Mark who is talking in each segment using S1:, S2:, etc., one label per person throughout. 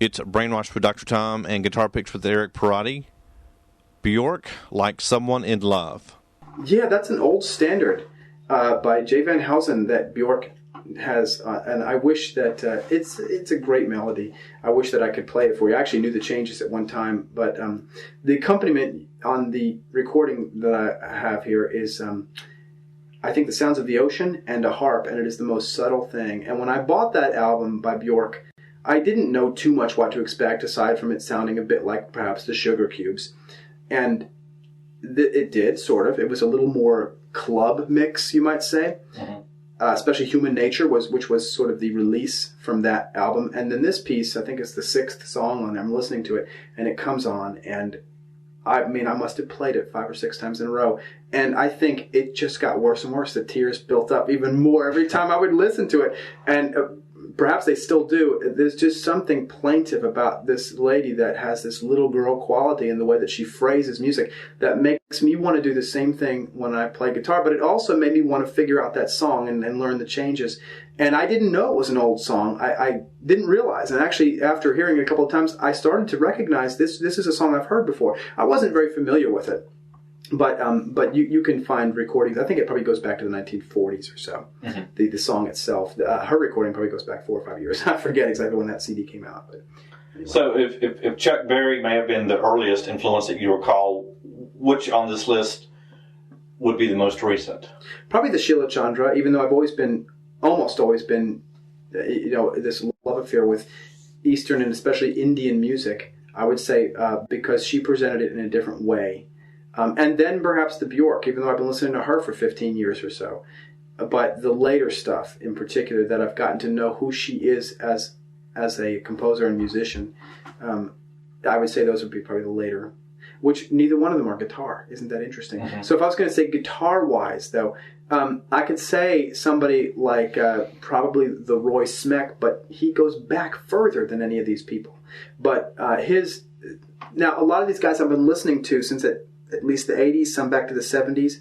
S1: It's Brainwashed with Dr. Tom and Guitar Picks with Eric Perrotti. Bjork, Like Someone in Love.
S2: Yeah, that's an old standard by Jay Van Helsing that Bjork has, and I wish that it's a great melody. I wish that I could play it for you. I actually knew the changes at one time, but the accompaniment on the recording that I have here is, I think, the sounds of the ocean and a harp, and it is the most subtle thing. And when I bought that album by Bjork, I didn't know too much what to expect, aside from it sounding a bit like perhaps the Sugar Cubes. And it did, sort of. It was a little more club mix, you might say. Mm-hmm. Especially Human Nature, which was sort of the release from that album. And then this piece, I think it's the 6th song on there. I'm listening to it, and it comes on, and I mean, I must have played it 5 or 6 times in a row. And I think it just got worse and worse. The tears built up even more every time I would listen to it. And perhaps they still do. There's just something plaintive about this lady that has this little girl quality in the way that she phrases music that makes me want to do the same thing when I play guitar. But it also made me want to figure out that song and learn the changes. And I didn't know it was an old song. I didn't realize. And actually, after hearing it a couple of times, I started to recognize this is a song I've heard before. I wasn't very familiar with it. But you can find recordings. I think it probably goes back to the 1940s or so. Mm-hmm. The song itself, her recording probably goes back 4 or 5 years. I forget exactly when that CD came out. But anyway.
S3: So if Chuck Berry may have been the earliest influence that you recall, which on this list would be the most recent?
S2: Probably the Sheila Chandra, even though I've almost always been, this love affair with Eastern and especially Indian music. I would say because she presented it in a different way. And then perhaps the Bjork, even though I've been listening to her for 15 years or so. But the later stuff in particular, that I've gotten to know who she is as a composer and musician, I would say those would be probably the later, which neither one of them are guitar. Isn't that interesting? Mm-hmm. So if I was going to say guitar-wise, though, I could say somebody like probably the Roy Smeck, but he goes back further than any of these people. But now, a lot of these guys I've been listening to since at least the 80s, some back to the 70s.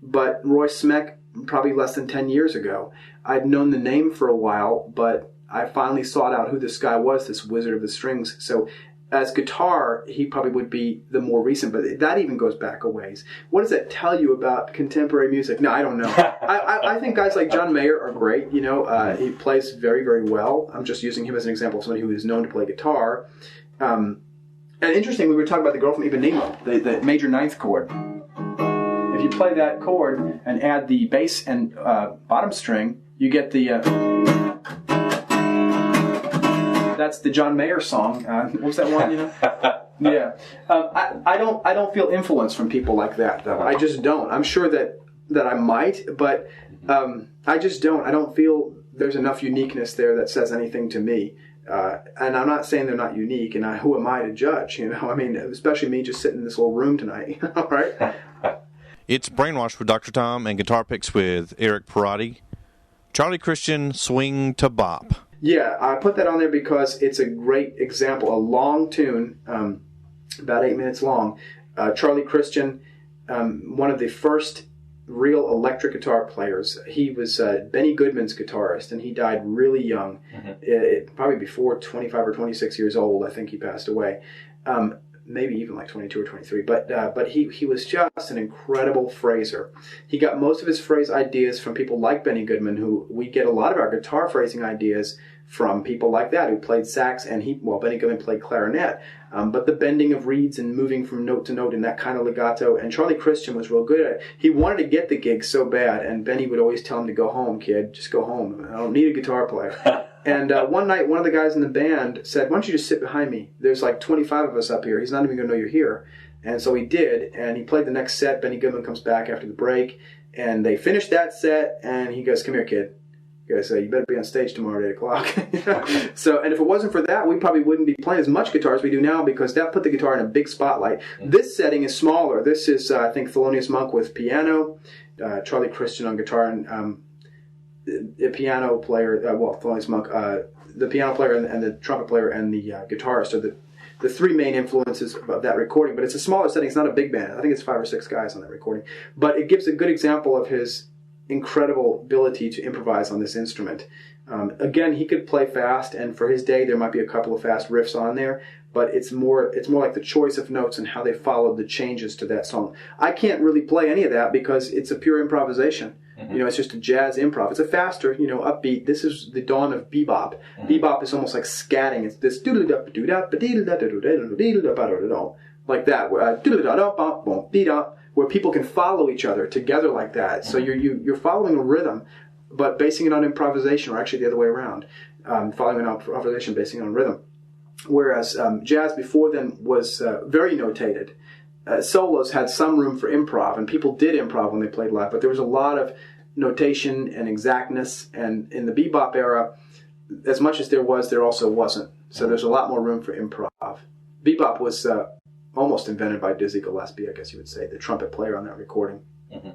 S2: But Roy Smeck, probably less than 10 years ago. I'd known the name for a while, but I finally sought out who this guy was, this wizard of the strings. So as guitar, he probably would be the more recent, but that even goes back a ways. What does that tell you about contemporary music? No, I don't know. I think guys like John Mayer are great. He plays very, very well. I'm just using him as an example of somebody who is known to play guitar. And interesting, we were talking about the girl from Ipanema, the major 9th chord. If you play that chord and add the bass and bottom string, you get the... that's the John Mayer song. What was that one, Yeah. I don't feel influence from people like that, though. I just don't. I'm sure that I might, but I just don't. I don't feel there's enough uniqueness there that says anything to me. And I'm not saying they're not unique, and who am I to judge? I mean, especially me just sitting in this little room tonight. All right.
S1: It's Brainwashed with Dr. Tom and Guitar Picks with Eric Perrotti. Charlie Christian, Swing to Bop.
S2: Yeah, I put that on there because it's a great example. A long tune, about 8 minutes long. Charlie Christian, one of the first real electric guitar players. He was Benny Goodman's guitarist, and he died really young, probably before 25 or 26 years old. I think he passed away, maybe even like 22 or 23. But he was just an incredible phraser. He got most of his phrase ideas from people like Benny Goodman, who we get a lot of our guitar phrasing ideas from people like that, who played sax, and Benny Goodman played clarinet. But the bending of reeds and moving from note to note in that kind of legato, and Charlie Christian was real good at it. He wanted to get the gig so bad, and Benny would always tell him to go home, kid, just go home. I don't need a guitar player. And one night, one of the guys in the band said, why don't you just sit behind me? There's like 25 of us up here. He's not even going to know you're here. And so he did, and he played the next set. Benny Goodman comes back after the break, and they finished that set, and he goes, come here, kid. You guys say, you better be on stage tomorrow at 8 o'clock. So, and if it wasn't for that, we probably wouldn't be playing as much guitar as we do now, because that put the guitar in a big spotlight. This setting is smaller. This is, I think, Thelonious Monk with piano, Charlie Christian on guitar, and the piano player, Thelonious Monk, the piano player and the trumpet player and the guitarist are the three main influences of that recording. But it's a smaller setting. It's not a big band. I think it's 5 or 6 guys on that recording. But it gives a good example of his incredible ability to improvise on this instrument. Again, he could play fast, and for his day, there might be a couple of fast riffs on there. But it's more like the choice of notes and how they followed the changes to that song. I can't really play any of that because it's a pure improvisation. Mm-hmm. It's just a jazz improv. It's a faster, upbeat. This is the dawn of bebop. Mm-hmm. Bebop is almost like scatting. It's this like that, where people can follow each other together like that. Mm-hmm. So you're following a rhythm, but basing it on improvisation, or actually the other way around, following an improvisation, basing it on rhythm. Whereas jazz before then was very notated. Solos had some room for improv, and people did improv when they played live, but there was a lot of notation and exactness, and in the bebop era, as much as there also wasn't. So there's a lot more room for improv. Bebop was almost invented by Dizzy Gillespie, I guess you would say, the trumpet player on that recording.
S3: Mm-hmm.